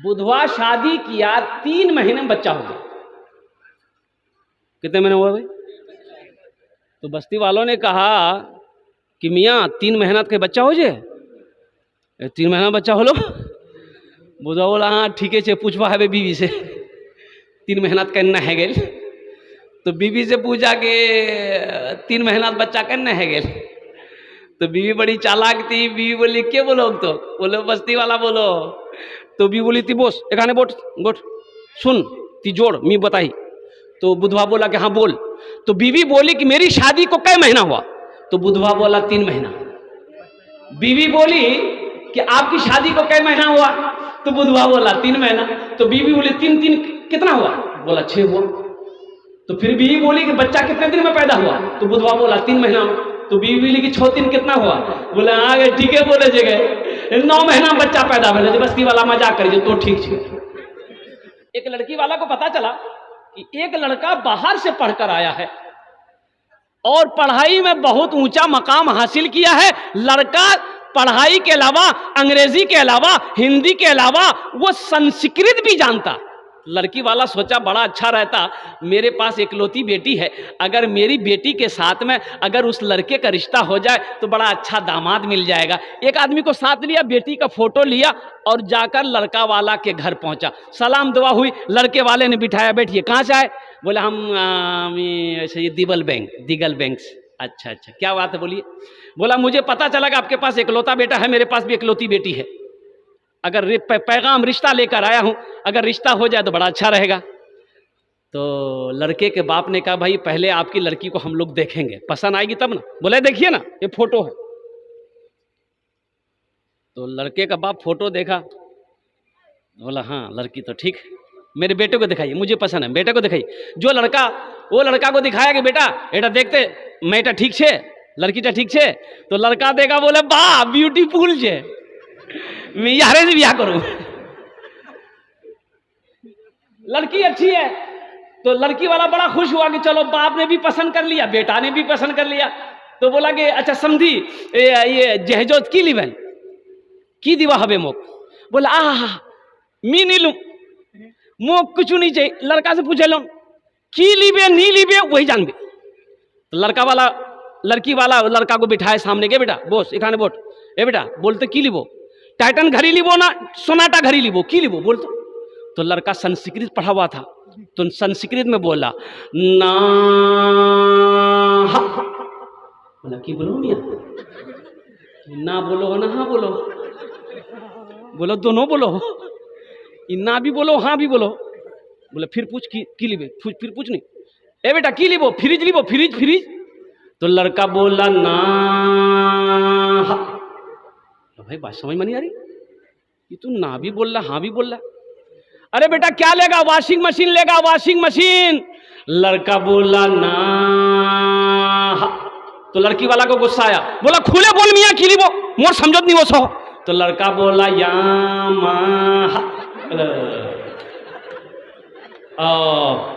बुधवा शादी किया, 3 महीने में बच्चा हो गया। कितने महीने हुआ भाई? तो बस्ती वालों ने कहा कि मियाँ 3 महीना के बच्चा हो जाए, 3 महीना बच्चा हो लो। बुधवा बोला हाँ ठीक है, पूछवा है बीवी से 3 महीना करना है गेल। तो बीवी से पूछा कि 3 महीना बच्चा करना है गेल। तो बीवी बड़ी चालाक थी, बीवी बोली क्या बोलो? तो बोलो बस्ती वाला बोलो। तो बीवी बोली थी बोस एखाने बोट गोट सुन ती जोड़ मी बताई। तो बुधवा बोला कि हाँ बोल। तो बीवी बोली कि मेरी शादी को कै महीना हुआ? तो बुधवा बोला 3 महीना। बीवी बोली कि आपकी शादी को कै महीना हुआ? तो बुधवा बोला 3 महीना। तो बीवी बोली 3 3 कितना हुआ? बोला 6 हुआ। तो फिर बीवी बोली कि बच्चा कितने दिन में पैदा हुआ? तो बुधवा बोला 3 महीना में। तो बीवी बोली कि 6 दिन कितना हुआ? बोले आगे ठीक है बोले जगह 9 महीना बच्चा पैदा हुआ। बस्ती वाला मजाक करिए तो ठीक है। एक लड़की वाला को पता चला कि एक लड़का बाहर से पढ़कर आया है और पढ़ाई में बहुत ऊंचा मकाम हासिल किया है। लड़का पढ़ाई के अलावा, अंग्रेजी के अलावा, हिंदी के अलावा वो संस्कृत भी जानता। लड़की वाला सोचा बड़ा अच्छा रहता, मेरे पास इकलौती बेटी है, अगर मेरी बेटी के साथ में अगर उस लड़के का रिश्ता हो जाए तो बड़ा अच्छा दामाद मिल जाएगा। एक आदमी को साथ लिया, बेटी का फोटो लिया और जाकर लड़का वाला के घर पहुंचा। सलाम दुआ हुई, लड़के वाले ने बिठाया, बैठिए कहाँ से आए? बोले हम ऐसे ये दिगल बैंक। अच्छा अच्छा क्या बात है बोलिए। बोला मुझे पता चला कि आपके पास इकलौता बेटा है, मेरे पास भी इकलौती बेटी है, अगर पैगाम रिश्ता लेकर आया हूं, अगर रिश्ता हो जाए तो बड़ा अच्छा रहेगा। तो लड़के के बाप ने कहा भाई पहले आपकी लड़की को हम लोग देखेंगे, पसंद आएगी तब ना। बोले देखिए ना ये फोटो है। तो लड़के का बाप फोटो देखा, बोला हाँ लड़की तो ठीक है, मेरे बेटे को दिखाइए, मुझे पसंद है, बेटे को दिखाइए। जो लड़का वो लड़का को दिखाया कि बेटा बेटा देखते मैटा ठीक छे, लड़कीटा ठीक छे। तो लड़का देखा, बोले वाह ब्यूटीफुल छे, मैं यारे से ब्याह करूं, लड़की अच्छी है। तो लड़की वाला बड़ा खुश हुआ कि चलो बाप ने भी पसंद कर लिया, बेटा ने भी पसंद कर लिया। तो बोला कि अच्छा समझी ये जहेजोत की लिबन की दीवा हवे मोक। बोला मी नहीं लू मोक कुछ नहीं चाहिए। लड़का से पूछे लो की लीबे नहीं लीबे वही जानबे। तो लड़की वाला लड़का को बिठाए सामने के, बेटा बोस एखाने बोट, ए बेटा बोलते की लीबो, टाइटन घड़ी लीबो ना सोनाटा घड़ी लीबो, की लीबो बोलते। तो लड़का संस्कृत पढ़ा हुआ था, तो संस्कृत में बोला ना। बोला की बोलो मियां? ना बोलो ना हाँ बोलो। बोलो दोनों बोलो, ना भी बोलो हाँ भी बोलो। बोले फिर पूछ की लीबे, फिर पूछ नहीं, ए बेटा की लीबो? Fridge लीबो, fridge. तो लड़का बोला ना। भाई बात समझ में नहीं आ रही, ये तू ना भी बोल रहा हाँ भी बोल रहा। अरे बेटा क्या लेगा? वॉशिंग मशीन लेगा, वॉशिंग मशीन। लड़का बोला ना। तो लड़की वाला को गुस्सा आया, बोला खुले बोल मियां की लीबो, मोर समझौत नहीं वो सो। तो लड़का बोला या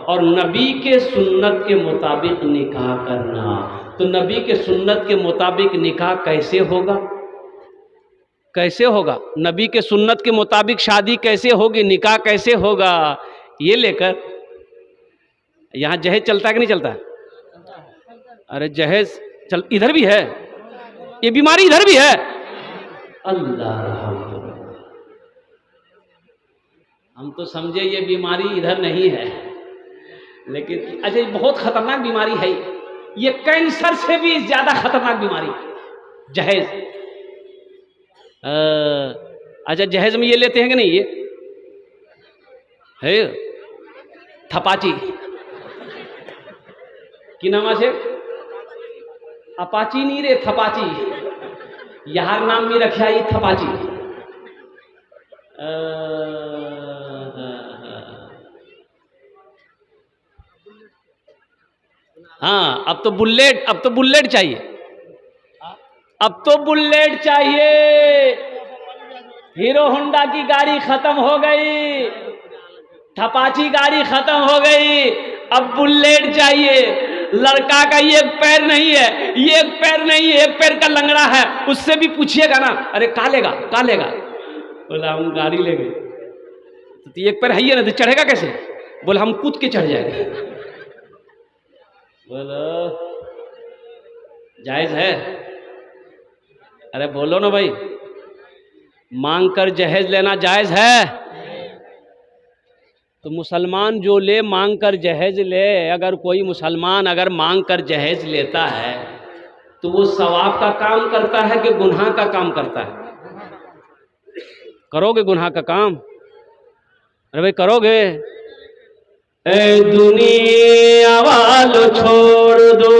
और नबी के सुन्नत के मुताबिक निकाह करना। तो नबी के सुन्नत के मुताबिक निकाह कैसे होगा? कैसे होगा? नबी के सुन्नत के मुताबिक शादी कैसे होगी, निकाह कैसे होगा? ये लेकर यहाँ जहेज चलता है कि नहीं चलता है? अरे जहेज चल इधर भी है, ये बीमारी इधर भी है। अल्लाह हम तो समझे ये बीमारी इधर नहीं है, लेकिन अच्छा बहुत खतरनाक बीमारी है ये, कैंसर से भी ज्यादा खतरनाक बीमारी जहेज। अच्छा जहेज में ये लेते हैं कि नहीं? ये है थपाची की नाम से अपाची नहीं रे, थपाची यार नाम भी रखा ये थपाची। हाँ अब तो बुलेट चाहिए, अब तो बुलेट चाहिए। हीरो होंडा की गाड़ी खत्म हो गई, थपाची गाड़ी खत्म हो गई, अब बुलेट चाहिए। लड़का का ये पैर नहीं है, ये पैर नहीं है, एक पैर का लंगड़ा है, उससे भी पूछिएगा ना, अरे का लेगा? बोला हम गाड़ी ले गए। तो एक पैर है ही ना, तो चढ़ेगा कैसे? बोले हम कूद के चढ़ जाएंगे। बोलो जायज है? अरे बोलो ना भाई, मांग कर जहेज लेना जायज है? तो मुसलमान जो ले मांग कर जहेज ले, अगर कोई मुसलमान अगर मांग कर जहेज लेता है तो वो सवाब का काम करता है कि गुनाह का काम करता है? करोगे गुनाह का काम? अरे भाई करोगे? ए दुनिया वालों छोड़ दो,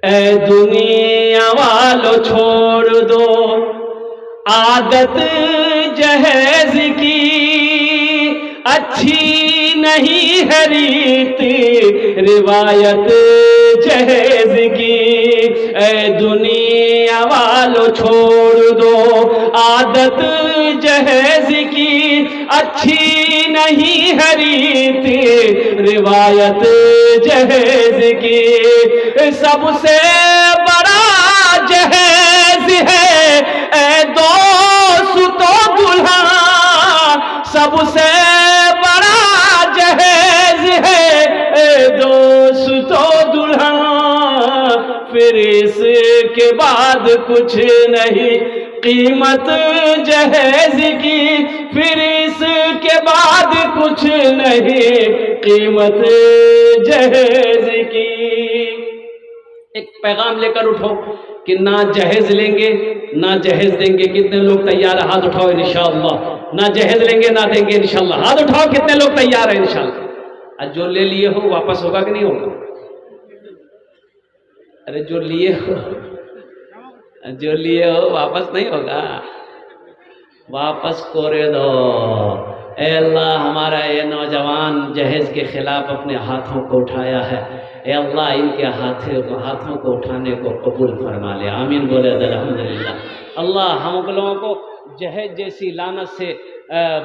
ए दुनिया वालों छोड़ दो आदत जहेज की, अच्छी नहीं है रीत रिवायत जहेज की। ए दुनिया वालों छोड़ दो आदत जहेज की, अच्छी नहीं है रीत रिवायत जहेज की। सबसे बड़ा जहेज है ए दोस्तों दुल्हा, सबसे बड़ा जहेज है ए दोस्तों दुल्हा। फिर इसके बाद कुछ नहीं कीमत जहेज की, फिर इसके बाद कुछ नहीं कीमत जहेज की। एक पैगाम लेकर उठो कि ना जहेज लेंगे ना जहेज देंगे। कितने लोग तैयार है? हाथ उठाओ इंशाअल्लाह। ना जहेज लेंगे ना देंगे इंशाअल्लाह। हाथ उठाओ कितने लोग तैयार है इंशाअल्लाह। आज जो ले लिए हो वापस होगा कि नहीं होगा? अरे जो लिए हो, जो लिए हो वापस नहीं होगा, वापस कोरे दो। ए अल्लाह हमारा ये नौजवान जहेज के खिलाफ अपने हाथों को उठाया है, ए अल्लाह इनके हाथों को उठाने को कबूल फरमा ले। आमीन बोले अल्हम्दुलिल्लाह। अल्लाह हम लोगों को जहेज जैसी लानत से,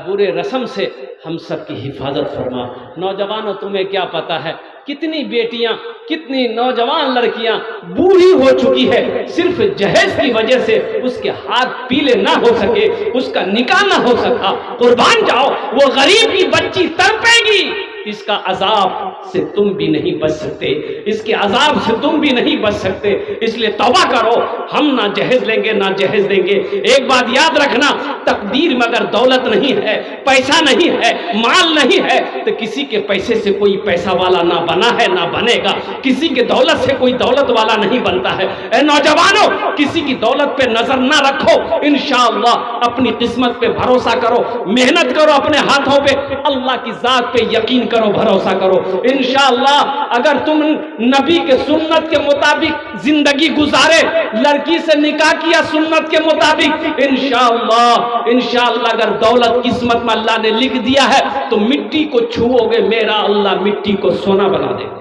बुरे रस्म से हम सब की हिफाजत फरमा। नौजवानों तुम्हें क्या पता है कितनी बेटियां, कितनी नौजवान लड़कियां बूढ़ी हो चुकी है सिर्फ जहेज की वजह से। उसके हाथ पीले ना हो सके, उसका निकाह ना हो सका। कुर्बान जाओ, वो गरीब की बच्ची तड़पेगी। इसका अजाब से तुम भी नहीं बच सकते, इसके अजाब से तुम भी नहीं बच सकते। इसलिए तौबा करो, हम ना जहेज लेंगे ना जहेज देंगे। एक बात याद रखना, तकदीर में अगर दौलत नहीं है, पैसा नहीं है, माल नहीं है, तो किसी के पैसे से कोई पैसा वाला ना बना है ना बनेगा। किसी के दौलत से कोई दौलत वाला नहीं बनता है। ए नौजवानों, किसी की दौलत पे नजर ना रखो। इंशाअल्लाह अपनी किस्मत पे भरोसा करो, मेहनत करो अपने हाथों पे, अल्लाह की जात पे यकीन करो, भरोसा करो। इंशाअल्लाह अगर तुम नबी के सुन्नत के मुताबिक जिंदगी गुजारे, लड़की से निकाह किया सुन्नत के मुताबिक, इंशाअल्लाह इंशाअल्लाह अगर दौलत किस्मत में अल्लाह ने लिख दिया है तो मिट्टी को छुओगे, मेरा अल्लाह मिट्टी को सोना बना देगा।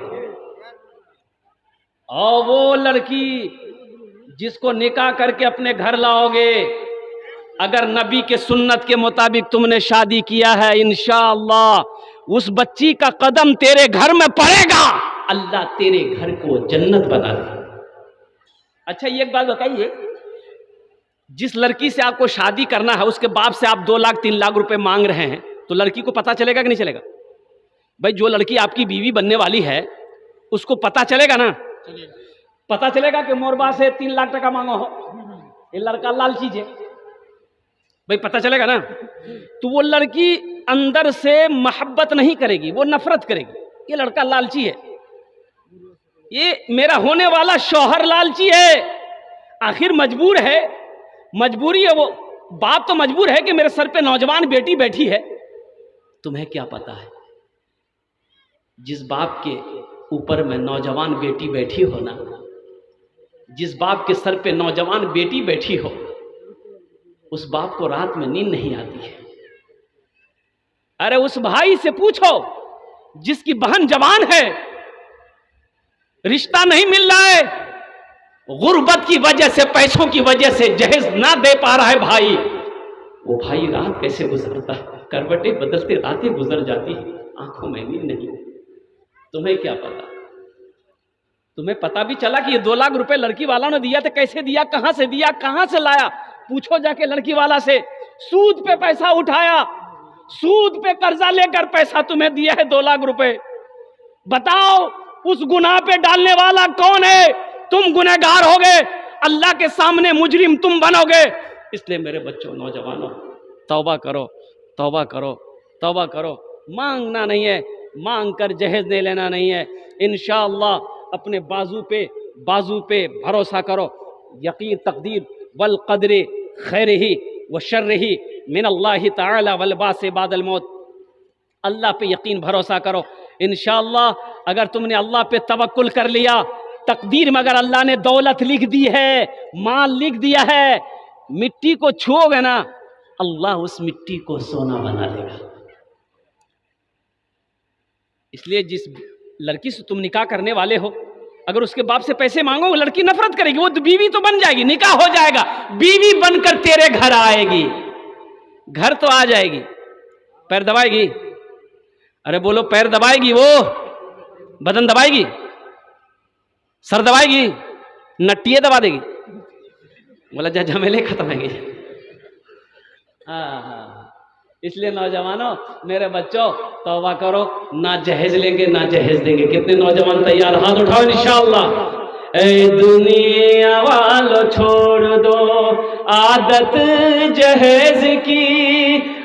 और वो लड़की जिसको निकाह करके अपने घर लाओगे, अगर नबी के सुन्नत के मुताबिक तुमने शादी किया है, इंशाअल्लाह उस बच्ची का कदम तेरे घर में पड़ेगा, अल्लाह तेरे घर को जन्नत बना दे। अच्छा ये एक बात बताइए, जिस लड़की से आपको शादी करना है उसके बाप से आप 2 लाख 3 लाख रुपए मांग रहे हैं, तो लड़की को पता चलेगा कि नहीं चलेगा? भाई जो लड़की आपकी बीवी बनने वाली है उसको पता चलेगा ना? पता चलेगा कि मोरबा से 3 लाख टका मांगो हो, ये लड़का लालची है भाई, पता चलेगा ना? तो वो लड़की अंदर से मोहब्बत नहीं करेगी, वो नफरत करेगी। ये लड़का लालची है, ये मेरा होने वाला शौहर लालची है। आखिर मजबूर है, मजबूरी है, वो बाप तो मजबूर है कि मेरे सर पे नौजवान बेटी बैठी है। तुम्हें क्या पता है जिस बाप के ऊपर में नौजवान बेटी बैठी हो ना, जिस बाप के सर पे नौजवान बेटी बैठी हो, उस बाप को रात में नींद नहीं आती है। अरे उस भाई से पूछो जिसकी बहन जवान है, रिश्ता नहीं मिल रहा है, गुर्बत की वजह से, पैसों की वजह से जहेज ना दे पा रहा है भाई, वो भाई रात कैसे गुजरता है? करवटें बदलते रातें गुजर जाती है, आंखों में नींद नहीं। तुम्हें क्या पता? तुम्हें पता भी चला कि ये 2 लाख रुपए लड़की वाला ने दिया, तो कैसे दिया, कहां से दिया, कहां से लाया? पूछो जाके लड़की वाला से। सूद पे पैसा उठाया, सूद पे कर्जा लेकर पैसा तुम्हें दिया है 2 लाख रुपए, बताओ उस गुनाह पे डालने वाला कौन है? तुम गुनहगार हो गए, अल्लाह के सामने मुजरिम तुम बनोगे। इसलिए मेरे बच्चों, नौजवानों, तौबा करो, तौबा करो, तौबा करो। मांगना नहीं है, मांग कर जहेज ले लेना नहीं है। इंशाअल्लाह अपने बाजू पे भरोसा करो। यकीन तकदीर वल क़द्र खैरिही व शर्रिही मिन अल्लाह तआला वल बासे बादल मौत। अल्लाह पे यकीन भरोसा करो। इंशाअल्लाह अगर तुमने अल्लाह पे तवक्कुल कर लिया, तकदीर में अगर अल्लाह ने दौलत लिख दी है, माल लिख दिया है, मिट्टी को छुओगे ना, अल्लाह उस मिट्टी को सोना बना देगा। इसलिए जिस लड़की से तुम निकाह करने वाले हो, अगर उसके बाप से पैसे मांगो, लड़की नफरत करेगी, वो तो बीवी तो बन जाएगी, निकाह हो जाएगा, बीवी बनकर तेरे घर आएगी, घर तो आ जाएगी। पैर दबाएगी, अरे बोलो, पैर दबाएगी, वो बदन दबाएगी, सर दबाएगी, नट्टिए दबा देगी। बोला जा झमेले खत्म है। हाँ, इसलिए नौजवानों, मेरे बच्चों, तौबा करो। ना जहेज लेंगे ना जहेज देंगे। कितने नौजवान तैयार? हाथ उठाओ इंशाअल्लाह। ए दुनिया वालों छोड़ दो आदत जहेज की,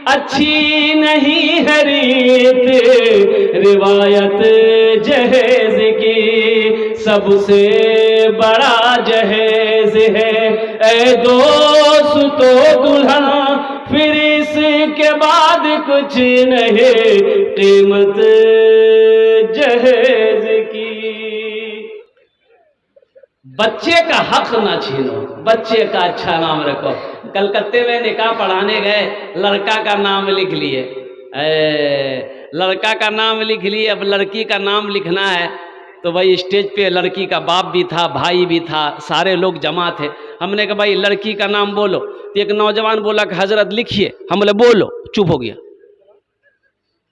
अच्छी नहीं है रीत रिवायत जहेज की, सबसे बड़ा जहेज है ए दोस्तों दुल्हन, फिर इसके बाद कुछ नहीं कीमत जहेज की। बच्चे का हक ना छीनो, बच्चे का अच्छा नाम रखो। कलकत्ते में निकाह पढ़ाने गए, लड़का का नाम लिख लिए, लड़का का नाम लिख लिए। अब लड़की का नाम लिखना है तो भाई स्टेज पे लड़की का बाप भी था, भाई भी था, सारे लोग जमा थे। हमने कहा भाई लड़की का नाम बोलो, तो एक नौजवान बोला कि हजरत लिखिए। हम बोले बोलो, चुप हो गया,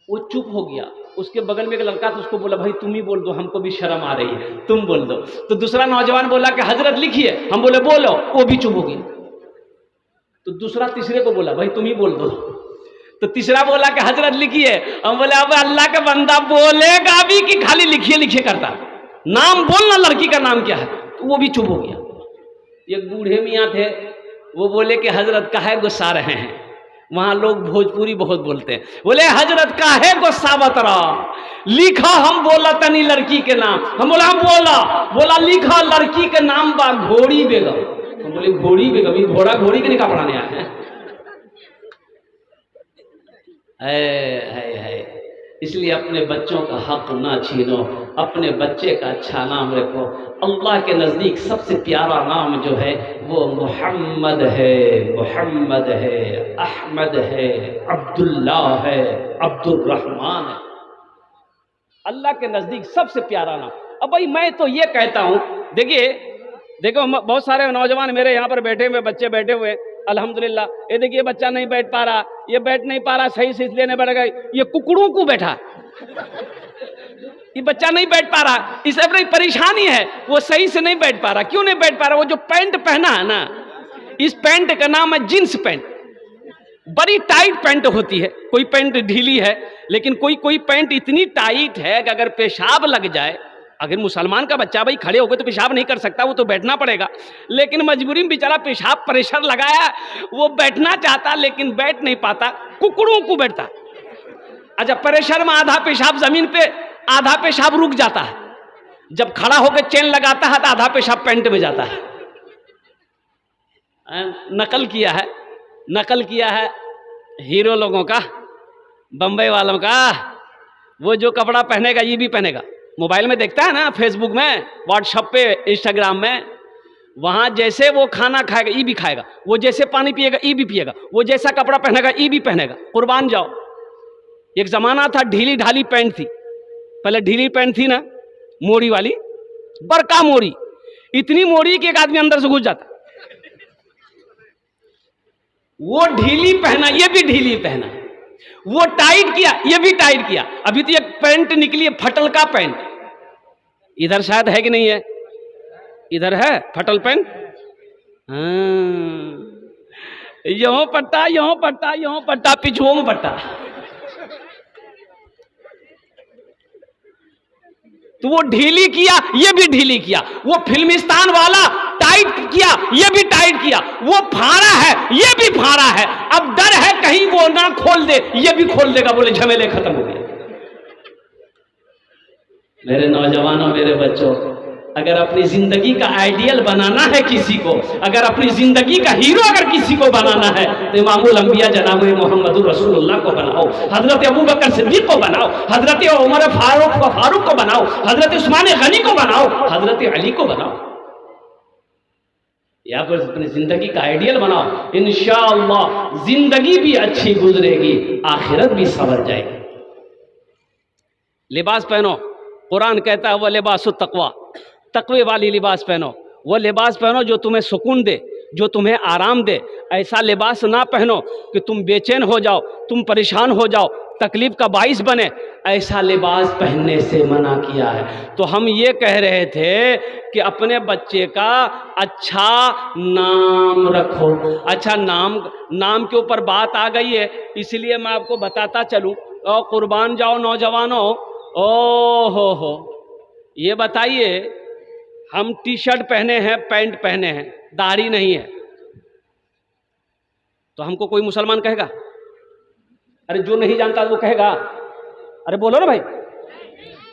वो चुप हो गया। उसके बगल में एक लड़का था, उसको बोला भाई तुम ही बोल दो, हमको भी शर्म आ रही है, तुम बोल दो। तो दूसरा नौजवान बोला कि हजरत लिखिए। हम बोले बोलो, वो भी चुप हो गया। तो दूसरा तीसरे को बोला भाई तुम ही बोल दो। तो तीसरा बोला कि हजरत लिखिए। हम बोले अब अल्लाह का बंदा बोलेगा भी कि खाली लिखिए लिखिए करता? नाम बोलना, लड़की का नाम क्या है? तो वो भी चुप हो गया। एक बूढ़े मियाँ थे, वो बोले कि हजरत काहे गुस्सा रहे हैं? वहां लोग भोजपुरी बहुत बोलते हैं। बोले हजरत काहे गुस्सा बतरा, लिखा हम बोला तनी लड़की के नाम। हम बोला हम बोला लिखा लड़की के नाम बा घोड़ी बेगम। हम बोले घोड़ी बेगम? ये घोड़ा घोड़ी के निकाह पढ़ाने आए हैं? है। इसलिए अपने बच्चों का हक ना छीनो, अपने बच्चे का अच्छा नाम रखो। अल्लाह के नज़दीक सबसे प्यारा नाम जो है वो मोहम्मद है, मोहम्मद है, अहमद है, अब्दुल्ला है, अब्दुर्रहमान है। अल्लाह के नज़दीक सबसे प्यारा नाम। अब भाई मैं तो ये कहता हूँ, देखो बहुत सारे नौजवान मेरे यहाँ पर बैठे हुए, बच्चे बैठे हुए, अल्हम्दुलिल्लाह। ये देखिए बच्चा नहीं बैठ पा रहा, ये बैठ नहीं पा रहा सही से, इसलिए नहीं बैठ गई। ये कुकड़ों को बैठा, ये बच्चा नहीं बैठ पा रहा, इसे बड़ी परेशानी है, वो सही से नहीं बैठ पा रहा। क्यों नहीं बैठ पा रहा? वो जो पैंट पहना है ना, इस पैंट का नाम है जींस पैंट। बड़ी टाइट पैंट होती है, कोई पैंट ढीली है, लेकिन कोई पैंट इतनी टाइट है कि अगर पेशाब लग जाए, अगर मुसलमान का बच्चा भाई खड़े हो गए तो पेशाब नहीं कर सकता, वो तो बैठना पड़ेगा। लेकिन मजबूरी में बेचारा पेशाब प्रेशर लगाया, वो बैठना चाहता लेकिन बैठ नहीं पाता, कुकड़ों को बैठता। अच्छा, प्रेशर में आधा पेशाब जमीन पे, आधा पेशाब रुक जाता है। जब खड़ा होकर चेन लगाता है तो आधा पेशाब पैंट में जाता है। नकल किया है हीरो लोगों का, बम्बई वालों का। वो जो कपड़ा पहनेगा ये भी पहनेगा। मोबाइल में देखता है ना, फेसबुक में, व्हाट्सएप पे, इंस्टाग्राम में, वहां जैसे वो खाना खाएगा ये भी खाएगा, वो जैसे पानी पिएगा ये भी पिएगा, वो जैसा कपड़ा पहनेगा ये भी पहनेगा। कुर्बान जाओ। एक जमाना था ढीली ढाली पैंट थी, पहले ढीली पैंट थी ना, मोड़ी वाली, बड़का मोड़ी, इतनी मोड़ी कि एक आदमी अंदर से घुस जाता। वो ढीली पहना, ये भी ढीली पहना, वो टाइट किया, ये भी टाइट किया। अभी तो एक पैंट निकली है फटल का पैंट, इधर शायद है कि नहीं है? इधर है फटल पैंट। हाँ, यों पट्टा, यों पट्टा, यों पट्टा, पिछुओं में पट्टा। तो वो ढीली किया, ये भी ढीली किया। वो फिल्मिस्तान वाला टाइट किया, ये भी टाइट किया। वो फाड़ा है, ये भी फाड़ा है। अब डर है कहीं वो ना खोल दे, ये भी खोल देगा। बोले झमेले खत्म हो गए। मेरे नौजवानों, मेरे बच्चों, अगर अपनी जिंदगी का आइडियल बनाना है किसी को, अगर अपनी जिंदगी का हीरो अगर किसी को बनाना है, तो इमामुल अंबिया जनाब मोहम्मदुर रसूलुल्लाह को बनाओ, हजरत अबू बकर सिद्दीक को बनाओ, हजरत उमर फारूक को बनाओ, हजरत उस्मान गनी को बनाओ, हजरत अली को बनाओ। या फिर अपनी जिंदगी का आइडियल बनाओ। इंशाअल्लाह जिंदगी भी अच्छी गुजरेगी, आखिरत भी संवर जाएगी। लिबास पहनो, कुरान कहता है वह लिबास तकवा, तकवे वाली लिबास पहनो। वह लिबास पहनो जो तुम्हें सुकून दे, जो तुम्हें आराम दे। ऐसा लिबास ना पहनो कि तुम बेचैन हो जाओ, तुम परेशान हो जाओ, तकलीफ का बाइस बने। ऐसा लिबास पहनने से मना किया है। तो हम ये कह रहे थे कि अपने बच्चे का अच्छा नाम रखो। अच्छा नाम के ऊपर बात आ गई है, इसलिए मैं आपको बताता चलूँ। और कुर्बान जाओ नौजवानों, ओ हो, ये बताइए, हम टी शर्ट पहने हैं, पैंट पहने हैं, दाढ़ी नहीं है, तो हमको कोई मुसलमान कहेगा? अरे जो नहीं जानता वो कहेगा? अरे बोलो ना भाई।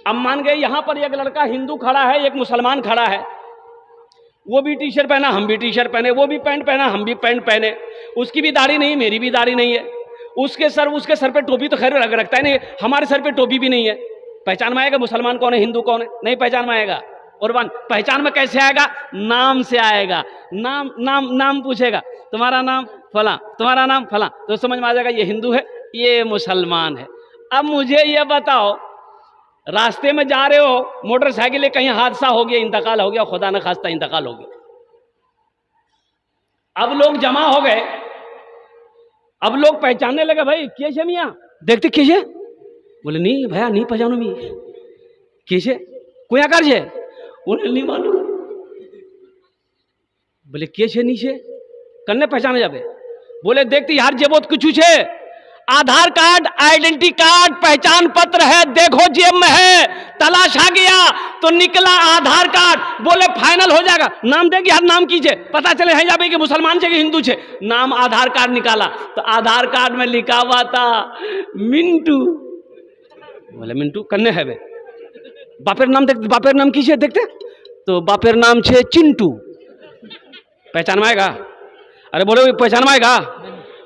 अब मान गए यहां पर एक लड़का हिंदू खड़ा है, एक मुसलमान खड़ा है, वो भी टी शर्ट पहना, हम भी टी शर्ट पहने, वो भी पैंट पहना, हम भी पैंट पहने, उसकी भी दाढ़ी नहीं, मेरी भी दाढ़ी नहीं है, उसके सर पे टोपी तो खैर रखता है नहीं, हमारे सर पे टोपी भी नहीं है। पहचान में आएगा मुसलमान कौन है, हिंदू कौन है? नहीं पहचान में आएगा। कुर्बान, पहचान में कैसे आएगा? नाम से आएगा। नाम पूछेगा, तुम्हारा नाम फला, तुम्हारा नाम फला, तो समझ में आ जाएगा ये हिंदू है, ये मुसलमान है। अब मुझे ये बताओ, रास्ते में जा रहे हो, मोटरसाइकिल में कहीं हादसा हो गया, इंतकाल हो गया, खुदा न खास्ता इंतकाल हो गया, अब लोग जमा हो गए, अब लोग पहचानने लगे, भाई कैसे मियाँ देखते कैसे? बोले नहीं भैया नहीं पहचानो मी, कैसे कोई आकार है? उन्हें नहीं मालूम। बोले कैसे नीचे कन्ने पहचाने जाबे? बोले देखते यार जेब कुछ है, आधार कार्ड, आइडेंटिटी कार्ड, पहचान पत्र है, देखो जेब में है, तलाशा गया तो निकला आधार कार्ड। बोले फाइनल हो जाएगा, नाम देगी यार, नाम कीजिए, पता चले है जाबे कि मुसलमान छे कि हिंदू छे। नाम आधार कार्ड निकाला तो आधार कार्ड में लिखा हुआ था मिंटू। बोले मिंटू कन्ने है बे? बापेर नाम देखते, बापेर नाम कीजिए देखते, तो बापेर नाम छे चिंटू। पहचान में आएगा? अरे बोले पहचान में आएगा?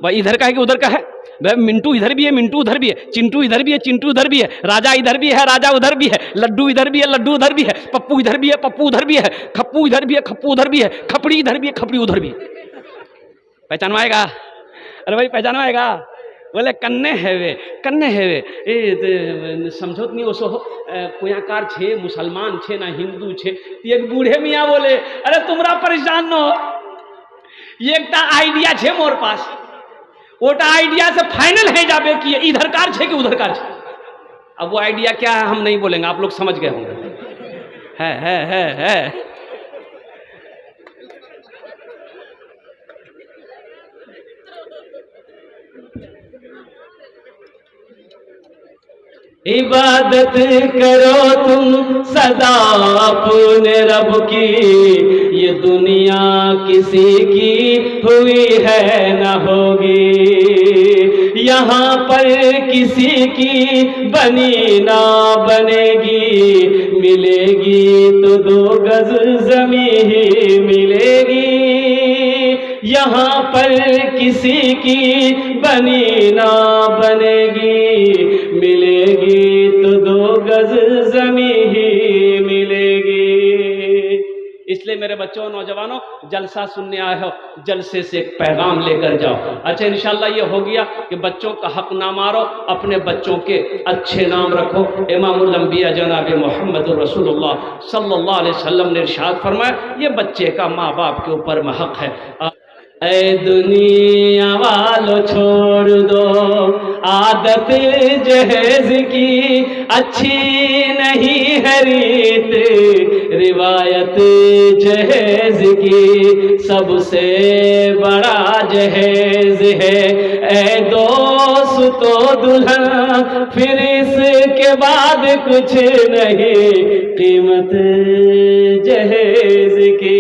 भाई इधर का है कि उधर का है? भाई मिंटू इधर भी है, मिंटू उधर भी है, चिंटू इधर भी है, चिंटू उधर भी है, राजा इधर भी है, राजा उधर भी है, लड्डू इधर भी है, लड्डू उधर भी है, पप्पू इधर भी है, पप्पू उधर भी है, खप्पू इधर भी है, खप्पू उधर भी है, खपड़ी इधर भी है, खपड़ी उधर भी है। पहचान में आएगा? अरे भाई पहचान में आएगा? बोले कन्ने है वे, कन्ने है वे, ए समझौत नहीं ओसो कोयाकार छे, मुसलमान छे ना हिंदू छे। एक बूढ़े मियाँ बोले अरे तुमरा परेशान न हो, एक आइडिया छे मोर पास, ओटा आइडिया से फाइनल है जाबे कि इधर कार छे कि उधर कार छे। अब वो आइडिया क्या है हम नहीं बोलेंगे, आप लोग समझ गए होंगे। है इबादत करो तुम सदा अपने रब की, ये दुनिया किसी की हुई है न होगी, यहाँ पर किसी की बनी ना बनेगी, मिलेगी तो 2 गज ज़मीं ही मिलेगी, यहाँ पर किसी की बनी ना बनेगी, मिलेगी तो 2 गज ज़मीं ही मिलेगी। इसलिए मेरे बच्चों नौजवानों, जलसा सुनने आए हो, जलसे से एक पैगाम लेकर जाओ। अच्छा इंशाल्लाह ये हो गया कि बच्चों का हक ना मारो, अपने बच्चों के अच्छे नाम रखो। इमामुल अंबिया जनाब मोहम्मदुर रसूलुल्लाह सल्लल्लाहु अलैहि वसल्लम ने इरशाद फरमाया, ये बच्चे का माँ बाप के ऊपर में हक है। ऐ दुनिया वालों छोड़ दो आदत जहेज की, अच्छी नहीं है रीत रिवायत जहेज की, सबसे बड़ा जहेज है ऐ दोस्त तो दुल्हन, फिर इसके बाद कुछ नहीं कीमत जहेज की।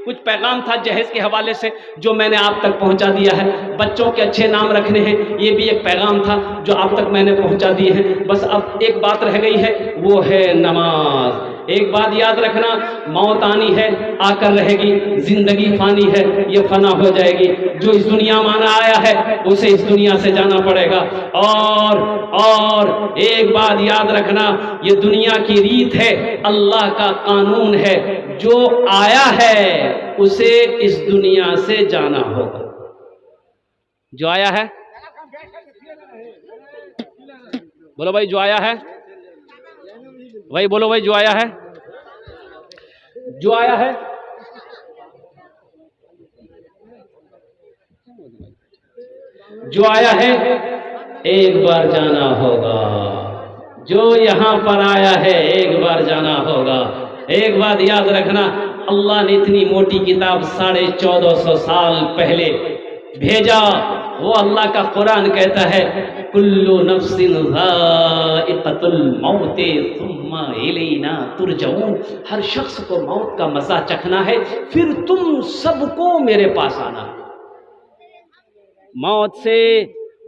कुछ पैगाम था जहेज के हवाले से जो मैंने आप तक पहुंचा दिया है। बच्चों के अच्छे नाम रखने हैं, ये भी एक पैगाम था जो आप तक मैंने पहुंचा दिए हैं। बस अब एक बात रह गई है, वो है नमाज। एक बात याद रखना, मौत आनी है, आकर रहेगी, जिंदगी फानी है, ये फना हो जाएगी। जो इस दुनिया में आया है उसे इस दुनिया से जाना पड़ेगा। और एक बात याद रखना, ये दुनिया की रीत है, अल्लाह का कानून है, जो आया है उसे इस दुनिया से जाना होगा। जो आया है, बोलो भाई, जो आया है भाई, बोलो भाई, जो आया है, जो आया है, जो आया है एक बार जाना होगा। जो यहां पर आया है एक बार जाना होगा। एक बात याद रखना, अल्लाह ने इतनी मोटी किताब 1450 साल पहले भेजा। वो अल्लाह का कुरान कहता है, कुल्लु नफ्सिन ज़ाइक़तुल मौत सुम्मा इलैना तुरजऊन। हर शख्स को मौत का मजा चखना है, फिर तुम सबको मेरे पास आना।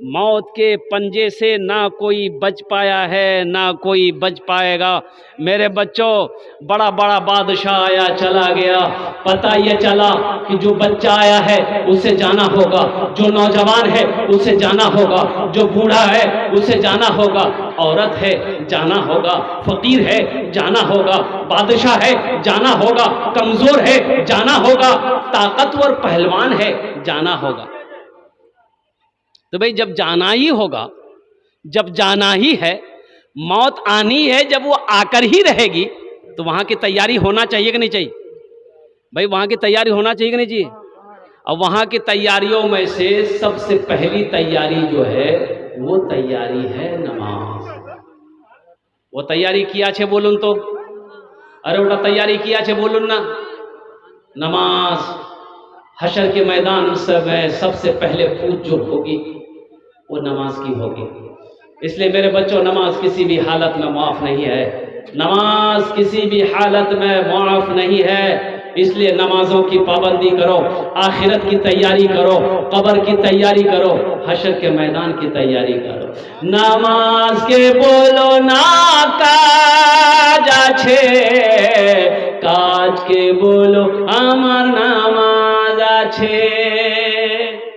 मौत के पंजे से ना कोई बच पाया है, ना कोई बच पाएगा। मेरे बच्चों, बड़ा बड़ा बादशाह आया चला गया, पता ये चला कि जो बच्चा आया है उसे जाना होगा, जो नौजवान है उसे जाना होगा, जो बूढ़ा है उसे जाना होगा, औरत है जाना होगा, फकीर है जाना होगा, बादशाह है जाना होगा, कमजोर है जाना होगा, ताकतवर पहलवान है जाना होगा। तो भाई जब जाना ही होगा, जब जाना ही है, मौत आनी है, जब वो आकर ही रहेगी, तो वहां की तैयारी होना चाहिए कि नहीं चाहिए? भाई वहां की तैयारी होना चाहिए कि नहीं चाहिए? और वहां की तैयारियों में से सबसे पहली तैयारी जो है वो तैयारी है नमाज। वो तैयारी किया छे बोलूं तो, अरे वो तैयारी किया छे बोलूं ना, नमाज। हशर के मैदान में सबसे पहले पूछ जो होगी वो नमाज की होगी। इसलिए मेरे बच्चों, नमाज किसी भी हालत में माफ नहीं है, नमाज किसी भी हालत में माफ नहीं है। इसलिए नमाजों की पाबंदी करो, आखिरत की तैयारी करो, कब्र की तैयारी करो, हशर के मैदान की तैयारी करो। नमाज के बोलो ना काज आछे, काज के बोलो आमार नामाज आछे।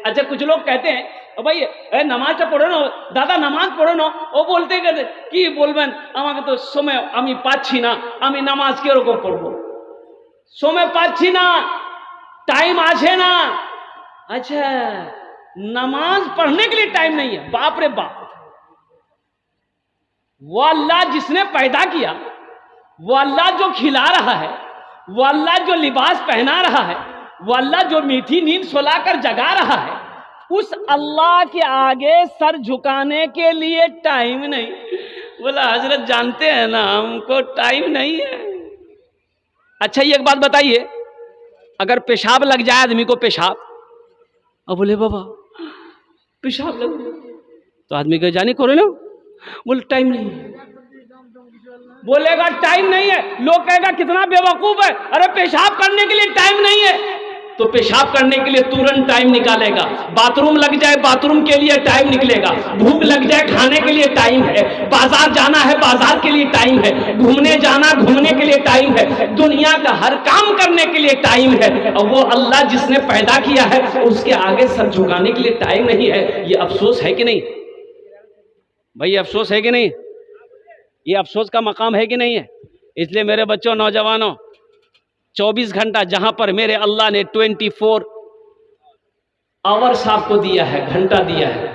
अच्छा, कुछ लोग कहते हैं भाई नामाजটা পড়ো না দাদা, নামাজ পড়ো না। ও বলতে গেলে কি বলবেন, আমাকে তো সময় আমি পাচ্ছি না, আমি নামাজ কিরকম পড়বো, সময় পাচ্ছি না, टाइम আছে না। अच्छा, नमाज पढ़ने के लिए टाइम नहीं है? बाप रे बाप। वो अल्लाह जिसने पैदा किया, वो अल्लाह जो खिला रहा है, वो अल्लाह जो लिबास पहना रहा है, वो अल्लाह जो मीठी नींद सुलाकर जगा रहा है, उस अल्लाह के आगे सर झुकाने के लिए टाइम नहीं। बोला हजरत जानते हैं ना, हमको टाइम नहीं है। अच्छा, ये एक बात बताइए, अगर पेशाब लग जाए आदमी को, पेशाब, अब बोले बाबा पेशाब लग तो आदमी को जाने करो ना, बोले टाइम नहीं है। बोलेगा टाइम नहीं है, लोग कहेगा कितना बेवकूफ है, अरे पेशाब करने के लिए टाइम नहीं है, तो पेशाब करने के लिए तुरंत टाइम निकालेगा। बाथरूम लग जाए, बाथरूम के लिए टाइम निकलेगा। भूख लग जाए, खाने के लिए टाइम है। बाजार जाना है, बाजार के लिए टाइम है। घूमने जाना, घूमने के लिए टाइम है। दुनिया का हर काम करने के लिए टाइम है। और वो अल्लाह जिसने पैदा किया है, उसके आगे सर झुकाने के लिए टाइम नहीं है। ये अफसोस है कि नहीं भाई? अफसोस है कि नहीं? ये अफसोस का मकाम है कि नहीं है? इसलिए मेरे बच्चों, नौजवानों, 24 घंटा जहां पर मेरे अल्लाह ने 24 आवर्स आपको दिया है, घंटा दिया है,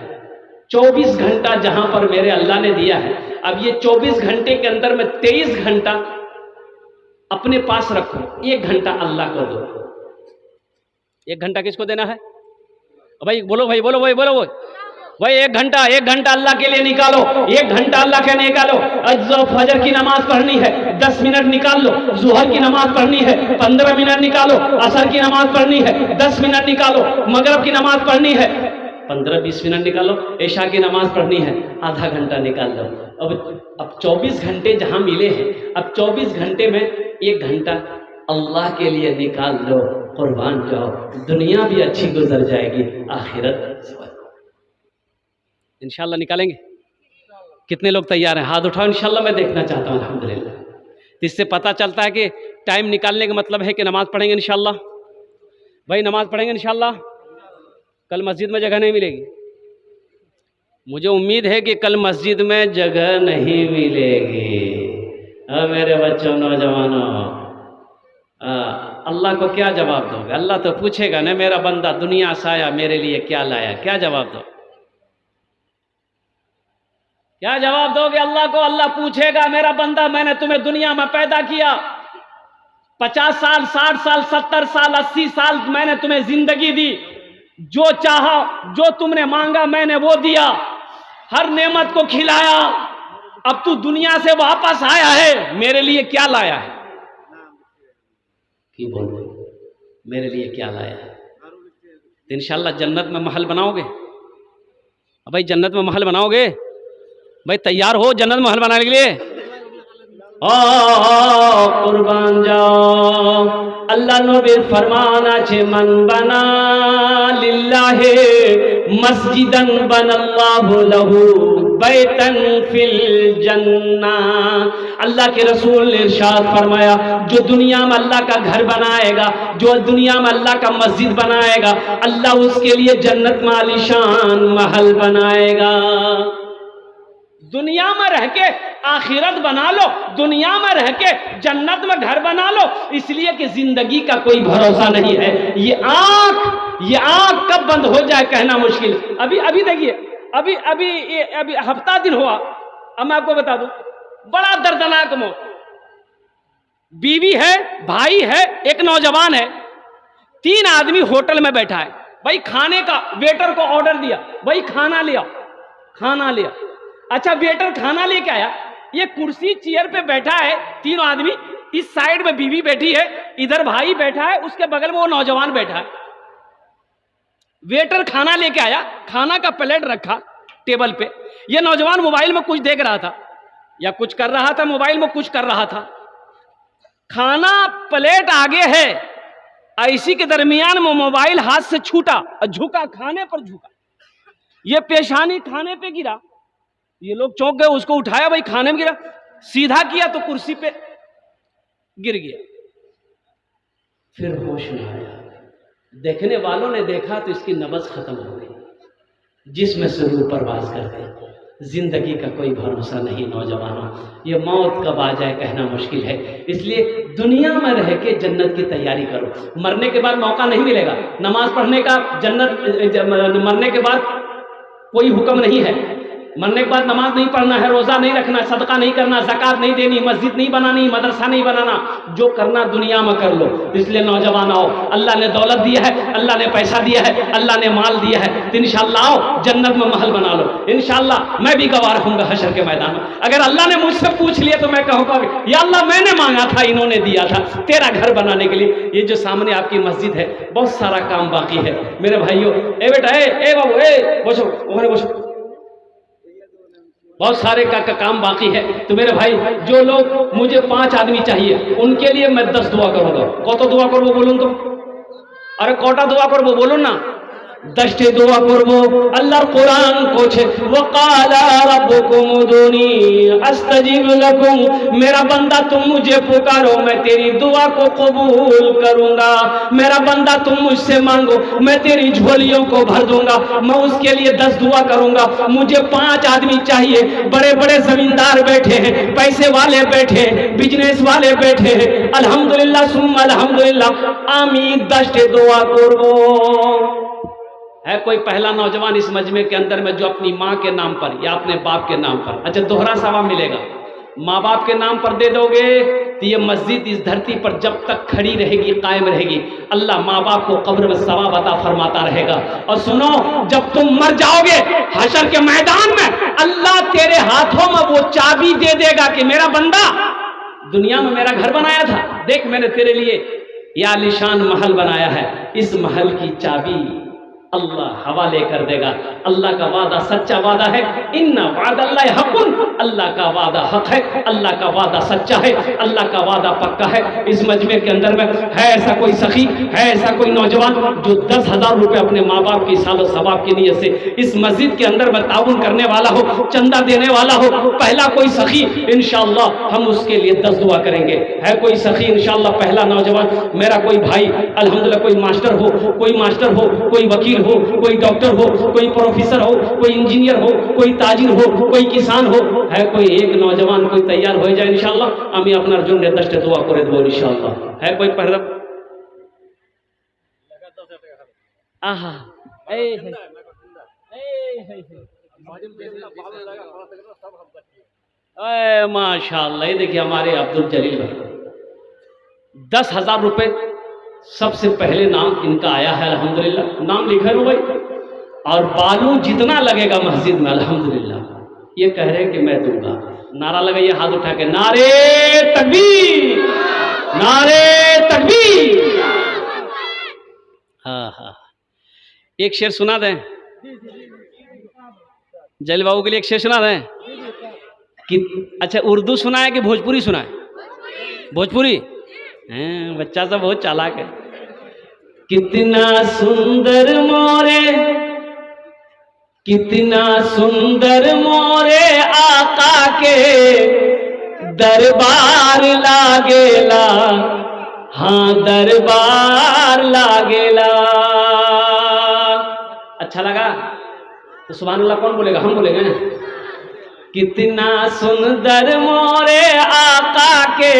24 घंटा जहां पर मेरे अल्लाह ने दिया है, अब ये 24 घंटे के अंदर में 23 घंटा अपने पास रखो, 1 घंटा अल्लाह को दो। 1 घंटा किसको देना है भाई? बोलो भाई, बोलो भाई, बोलो भाई। 1 घंटा अल्लाह के लिए निकालो, 1 घंटा अल्लाह के निकालो। अज़्ज़ो फजर की नमाज पढ़नी है, 10 मिनट निकाल लो। ज़ुहर की नमाज पढ़नी है, 15 मिनट निकालो। असर की नमाज पढ़नी है, 10 मिनट निकालो। मगरिब की नमाज पढ़नी है, 15-20 मिनट निकालो। इशा की नमाज पढ़नी है, आधा घंटा निकाल लो। अब 24 घंटे जहां मिले हैं, अब 24 घंटे में 1 घंटा अल्लाह के लिए निकाल लो, कुर्बान जाओ। दुनिया भी अच्छी गुजर जाएगी, आखिरत इंशाल्लाह निकालेंगे। कितने लोग तैयार हैं? हाथ उठाओ। इंशाल्लाह मैं देखना चाहता हूँ। अल्हम्दुलिल्लाह। इससे पता चलता है कि टाइम निकालने का मतलब है कि नमाज पढ़ेंगे इंशाल्लाह। भाई नमाज पढ़ेंगे इंशाल्लाह। कल मस्जिद में जगह नहीं मिलेगी। मुझे उम्मीद है कि कल मस्जिद में जगह नहीं मिलेगी। मेरे बच्चों, नौजवानों, अल्लाह को क्या जवाब दोगे? अल्लाह तो पूछेगा ना, मेरा बंदा दुनिया से आया, मेरे लिए क्या लाया? क्या जवाब दो? क्या जवाब दोगे अल्लाह को? अल्लाह पूछेगा, मेरा बंदा मैंने तुम्हें दुनिया में पैदा किया, 50 साल, 60 साल, 70 साल, 80 साल मैंने तुम्हें जिंदगी दी, जो चाहा, जो तुमने मांगा मैंने वो दिया, हर नेमत को खिलाया। अब तू दुनिया से वापस आया है, मेरे लिए क्या लाया है? की बोल रहे, मेरे लिए क्या लाया है? तो इंशाल्लाह जन्नत में महल बनाओगे। भाई जन्नत में महल बनाओगे? भाई तैयार हो जन्नत महल बनाने के लिए? कुर्बान जाओ। अल्लाह नबी फरमाना छे, मन बना लिल्लाहि मस्जिदन बनल्लाहु लहू बैतन फिल जन्ना। अल्लाह के रसूल ने इरशाद फरमाया, जो दुनिया में अल्लाह का घर बनाएगा, जो दुनिया में अल्लाह का मस्जिद बनाएगा, अल्लाह उसके लिए जन्नत में आलीशान महल बनाएगा। दुनिया में रह के आखिरत बना लो, दुनिया में रह के जन्नत में घर बना लो, इसलिए कि जिंदगी का कोई भरोसा नहीं है। ये आंख कब बंद हो जाए कहना मुश्किल। अभी देखिए, अभी हफ्ता दिन हुआ। अब मैं आपको बता दूं, बड़ा दर्दनाक मौत। बीवी है, भाई है, एक नौजवान है, 3 आदमी होटल में बैठा है। भाई खाने का वेटर को ऑर्डर दिया, भाई खाना लिया। अच्छा वेटर खाना लेके आया, ये कुर्सी चेयर पे बैठा है, 3 आदमी, इस साइड में बीवी बैठी है, इधर भाई बैठा है, उसके बगल में वो नौजवान बैठा है। वेटर खाना लेके आया, खाना का प्लेट रखा टेबल पे, ये नौजवान मोबाइल में कुछ देख रहा था या कुछ कर रहा था, मोबाइल में कुछ कर रहा था। खाना प्लेट आगे है, ऐसी के दरमियान में मोबाइल हाथ से छूटा और झुका, खाने पर झुका, ये पेशानी खाने पे गिरा। ये लोग चौंक गए, उसको उठाया, भाई खाने में गिरा, सीधा किया तो कुर्सी पे गिर गया। फिर होश में आया, देखने वालों ने देखा तो इसकी नब्ज खत्म हो गई, जिस्म से रूह परवाज कर गई। जिंदगी का कोई भरोसा नहीं नौजवानों, ये मौत कब आ जाए कहना मुश्किल है। इसलिए दुनिया में रह के जन्नत की तैयारी करो। मरने के बाद मौका नहीं मिलेगा नमाज पढ़ने का। मरने के बाद कोई हुक्म नहीं है, मरने के बाद नमाज नहीं पढ़ना है, रोजा नहीं रखना, सदका नहीं करना, ज़कात नहीं देनी, मस्जिद नहीं बनानी, मदरसा नहीं बनाना, जो करना दुनिया में कर लो। इसलिए नौजवान आओ, अल्लाह ने दौलत दिया है, अल्लाह ने पैसा दिया है, अल्लाह ने माल दिया है, तो इंशाअल्लाह आओ जन्नत में महल बना लो। इंशाअल्लाह मैं भी गवाह रहूंगा हशर के मैदान में। अगर अल्लाह ने मुझसे पूछ लिया तो मैं कहूँगा, या अल्लाह मैंने मांगा था, इन्होंने दिया था तेरा घर बनाने के लिए। ये जो सामने आपकी मस्जिद है, बहुत सारा काम बाकी है मेरे भाइयों। ए बेटा, ए बाबू, ए बसो, ओहरे बसो, बहुत सारे का काम बाकी है। तो मेरे भाई, जो लोग, मुझे 5 आदमी चाहिए, उनके लिए मैं 10 दुआ करूंगा। कत दुआ करबो बोलून तो? अरे कोटा दुआ करबो बोलून ना? 10टे दुआ करबो। अल्लाहर कुरान कोछे, वकाला रब्बुकुम उदूनी अस्तजिब लकुम। मेरा बंदा तुम मुझे पुकारो, मैं तेरी दुआ को कबूल करूंगा। मेरा बंदा तुम मुझसे मांगो, मैं तेरी झोलियों को भर दूंगा। मैं उसके लिए 10 दुआ करूंगा। मुझे 5 आदमी चाहिए, बड़े बड़े जमींदार बैठे हैं, पैसे वाले बैठे हैं, बिजनेस वाले बैठे हैं। अल्हम्दुलिल्लाह सुम्मा अल्हम्दुलिल्लाह, आमीन। 10टे दुआ करबो। है कोई पहला नौजवान इस मजमे के अंदर में जो अपनी माँ के नाम पर या अपने बाप के नाम पर, अच्छा दोहरा सवाब मिलेगा, माँ बाप के नाम पर दे दोगे तो ये मस्जिद इस धरती पर जब तक खड़ी रहेगी, कायम रहेगी, अल्लाह माँ बाप को कब्र में सवाब अता फरमाता रहेगा। और सुनो, जब तुम मर जाओगे हशर के मैदान में, अल्लाह तेरे हाथों में वो चाबी दे देगा कि मेरा बंदा, दुनिया में मेरा घर बनाया था, देख मैंने तेरे लिए ये आलीशान महल बनाया है, इस महल की चाबी अल्लाह हवाले कर देगा। अल्लाह का वादा सच्चा वादा है, इन्ना वादल्लाहि हक़्क़ुन, अल्लाह का वादा हक है, अल्लाह का वादा सच्चा है, अल्लाह का वादा पक्का है। इस मजमे के अंदर में है ऐसा कोई सखी, है ऐसा कोई नौजवान जो 10,000 रुपये अपने माँ बाप की सालो सवाब की नीयत से इस मस्जिद के अंदर में ताउन करने वाला हो, चंदा देने वाला हो, पहला कोई सखी, इंशाअल्लाह हम उसके लिए 10 दुआ करेंगे। है कोई सखी इंशाअल्लाह, पहला नौजवान, मेरा कोई भाई अल्हम्दुलिल्लाह, कोई मास्टर हो, कोई वकील हो, कोई डॉक्टर हो, कोई प्रोफेसर हो, कोई इंजीनियर हो, कोई ताजिर हो, कोई किसान हो, है कोई एक नौजवान कोई तैयार हो जाए इंशाअल्लाह, আমি আপনার জন্য 10টা দোয়া করে দেব इंशाअल्लाह। है कोई पहला? आहा माशाअल्लाह, ये देखिए हमारे अब्दुल जलील भाई, 10,000 रुपये सबसे पहले नाम इनका आया है अल्हम्दुलिल्लाह, नाम लिखा लो भाई, और बालू जितना लगेगा मस्जिद में अल्हम्दुलिल्लाह, ये कह रहे हैं कि मैं दूंगा। नारा लगाइए हाथ उठा के, नारे तकबीर, नारे तकबीर। हाँ, एक शेर सुना दें जलील बाबू के लिए, एक शेर सुना दें कि अच्छा उर्दू सुना है कि भोजपुरी सुना है? भोजपुरी। बच्चा सब बहुत चालाक है। कितना सुंदर मोरे, कितना सुंदर मोरे आका के दरबार लागेला, हाँ दरबार लागेला। अच्छा लगा तो सुभान अल्लाह कौन बोलेगा? हम बोलेंगे। कितना सुंदर मोरे आका के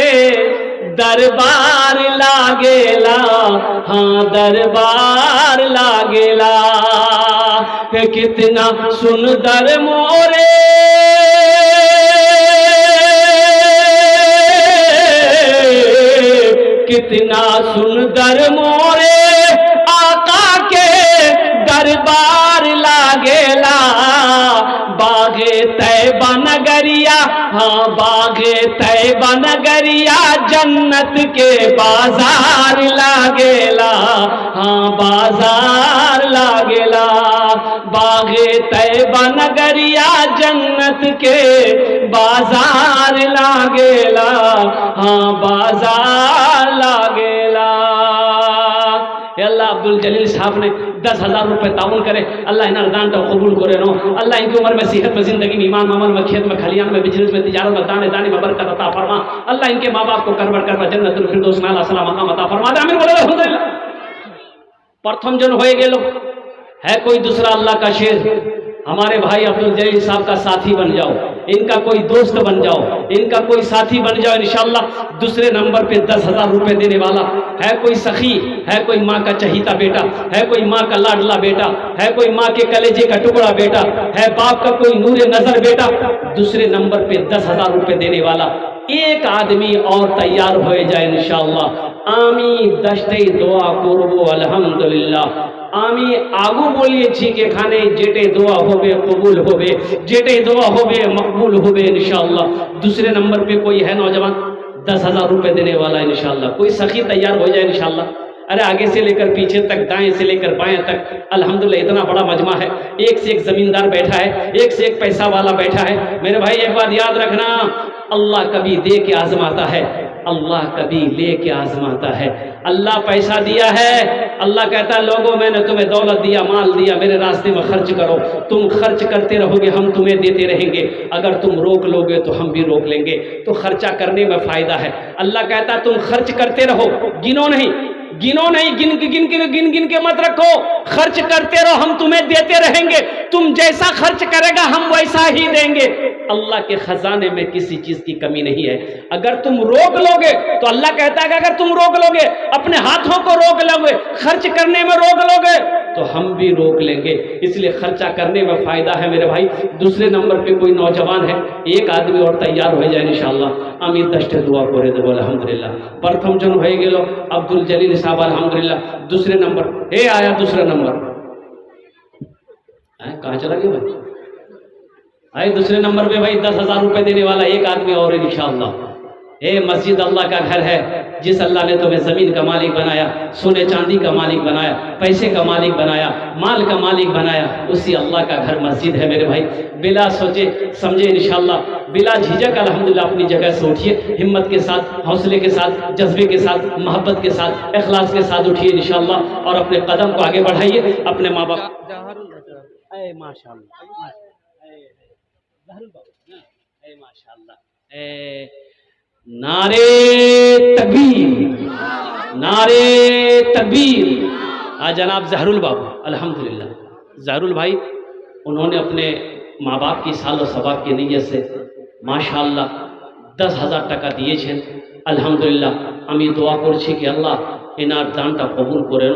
दरबार लागेला, हाँ दरबार लागेला। कितना सुंदर मोरे कितना सुंदर मोरे आका के दरबार लागेला। बागे तैबा नगरिया, हाँ बागे तैबा नगरिया जन्नत के बाजार लागेला, हाँ बाजार लागेला। बागे तैबा नगरिया जन्नत के बाजार लागेला, हाँ बाजार लागेला। अल्लाह अब्दुल जलील साहब ने 10,000 रुपये ताउन करे, अल्लाह इन्हें दान तो कबूल करे नो। अल्लाह इनकी उम्र में, सेहत में, जिंदगी में, ईमान में, अमल में, खेत में, खलियान में, बिजनेस में, तिजारत में, दाने दाने में बरकत अता फरमा। अल्लाह इनके माँ बाप को करबर करबर जन्नतुल फिरदौस में आला सलाम मकाम अता फरमा दे। आमीन बोलो अल्हम्दुलिल्लाह। प्रथम जन होए गेलो। है कोई दूसरा अल्लाह का शेर? हमारे भाई अब्दुल जलील साहब का साथी बन जाओ, इनका कोई दोस्त बन जाओ, इनका कोई साथी बन जाओ इंशाअल्लाह। दूसरे नंबर पे 10,000 रुपये देने वाला है कोई सखी, है कोई माँ का चहीता बेटा, है कोई माँ का लाडला बेटा, है कोई माँ के कलेजे का टुकड़ा बेटा, है बाप का कोई नूरे नजर बेटा। दूसरे नंबर पे 10,000 रुपये देने वाला एक आदमी और तैयार हो जाए इंशाअल्लाह। आमी दस्ते दुआ करबो अल्हम्दुलिल्लाह। आमी आगू बोलिए छीके खाने, जेटे दुआ होवे कबूल होवे, जेटे दुआ होवे मकबूल होवे इंशाअल्लाह। दूसरे नंबर पे कोई है नौजवान 10,000 रुपये देने वाला इंशाअल्लाह। कोई सखी तैयार हो जाए इंशाअल्लाह। अरे आगे से लेकर पीछे तक, दाएं से लेकर बाएं तक अल्हम्दुलिल्लाह इतना बड़ा मजमा है। एक से एक जमींदार बैठा है, एक से एक पैसा वाला बैठा है। मेरे भाई एक बात याद रखना, अल्लाह कभी दे के आजमाता है, अल्लाह कभी ले के आजमाता है। अल्लाह पैसा दिया है, अल्लाह कहता है लोगों मैंने तुम्हें दौलत दिया, माल दिया, मेरे रास्ते में खर्च करो। तुम खर्च करते रहोगे, हम तुम्हें देते रहेंगे। अगर तुम रोक लोगे तो हम भी रोक लेंगे। तो खर्चा करने में फायदा है। अल्लाह कहता है तुम खर्च करते रहो, गिनो नहीं, गिनो नहीं, गिन गिन के मत रखो, खर्च करते रहो, हम तुम्हें देते रहेंगे। तुम जैसा खर्च करेगा हम वैसा ही देंगे। अल्लाह के खजाने में किसी चीज की कमी नहीं है। अगर तुम रोक लोगे तो अल्लाह कहता है कि अगर तुम रोक लोगे, अपने हाथों को रोक लोगे, खर्च करने में रोक लोगे, तो हम भी रोक लेंगे। इसलिए खर्चा करने में फ़ायदा है मेरे भाई। दूसरे नंबर पे कोई नौजवान है, एक आदमी और तैयार हो जाए इंशाअल्लाह। आमीन दस्ते दुआ करे देबो अल्हम्दुलिल्लाह। प्रथम जन हो गेलो अब्दुल जलील साहब अल्हम्दुलिल्लाह। दूसरे नंबर हे आया दूसरा नंबर कहाँ चला गया भाई? आए दूसरे नंबर पे भाई 10,000 रुपए देने वाला एक आदमी और इंशाअल्लाह। ए मस्जिद अल्लाह का घर है। जिस अल्लाह ने तुम्हें ज़मीन का मालिक बनाया, सोने चांदी का मालिक बनाया, पैसे का मालिक बनाया, माल का मालिक बनाया, उसी अल्लाह का घर मस्जिद है मेरे भाई। बिला सोचे समझे इंशाअल्लाह, बिला झिझक अल्हम्दुलिल्लाह अपनी जगह से उठिए, हिम्मत के साथ, हौसले के साथ, जज्बे के साथ, मोहब्बत के साथ, इखलास के साथ उठिए इंशाअल्लाह और अपने कदम को आगे बढ़ाइए। अपने माँ बाप माशाअल्लाह, नारे तकबीर, नारे तकबीर। आज जनाब जहरुल बाबू अल्हम्दुलिल्लाह, जहरुल भाई उन्होंने अपने माँ बाप की सालो सबाब की नीयत से माशाअल्लाह 10,000 টাকা দিয়েছেন। अल्हम्दुलिल्लाह আমি দোয়া করছি कि अल्लाह এনার দানটা কবুল করে